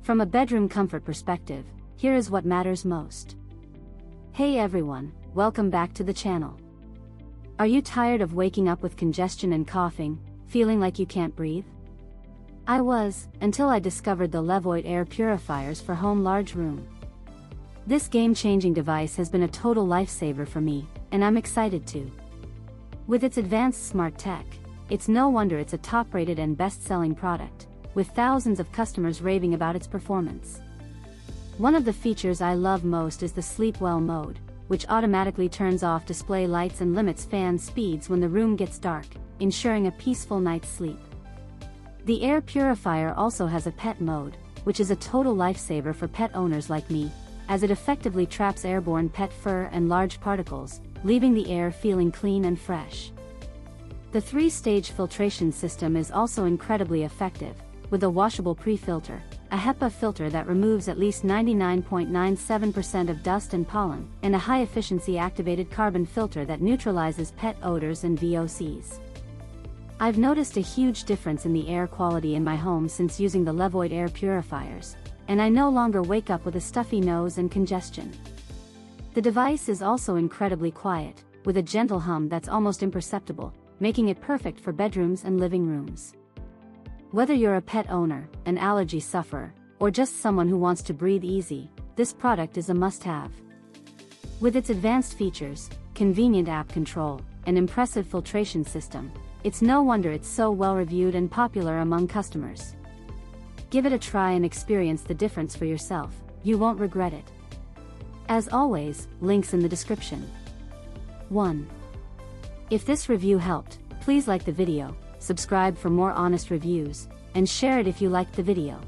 From a bedroom comfort perspective, here is what matters most. Hey everyone, welcome back to the channel. Are you tired of waking up with congestion and coughing, feeling like you can't breathe? I was, until I discovered the LEVOIT Air Purifiers for home large room. This game-changing device has been a total lifesaver for me, and I'm excited to. With its advanced smart tech, it's no wonder it's a top-rated and best-selling product, with thousands of customers raving about its performance. One of the features I love most is the Sleep Well mode, which automatically turns off display lights and limits fan speeds when the room gets dark, ensuring a peaceful night's sleep. The air purifier also has a pet mode, which is a total lifesaver for pet owners like me, as it effectively traps airborne pet fur and large particles, leaving the air feeling clean and fresh. The 3-stage filtration system is also incredibly effective, with a washable pre-filter, a HEPA filter that removes at least 99.97% of dust and pollen, and a high-efficiency activated carbon filter that neutralizes pet odors and VOCs. I've noticed a huge difference in the air quality in my home since using the LEVOIT Air Purifiers, and I no longer wake up with a stuffy nose and congestion. The device is also incredibly quiet, with a gentle hum that's almost imperceptible, making it perfect for bedrooms and living rooms. Whether you're a pet owner, an allergy sufferer, or just someone who wants to breathe easy, this product is a must-have. With its advanced features, convenient app control, and impressive filtration system, it's no wonder it's so well-reviewed and popular among customers. Give it a try and experience the difference for yourself, you won't regret it. As always, links in the description. 1. If this review helped, please like the video, subscribe for more honest reviews, and share it if you liked the video.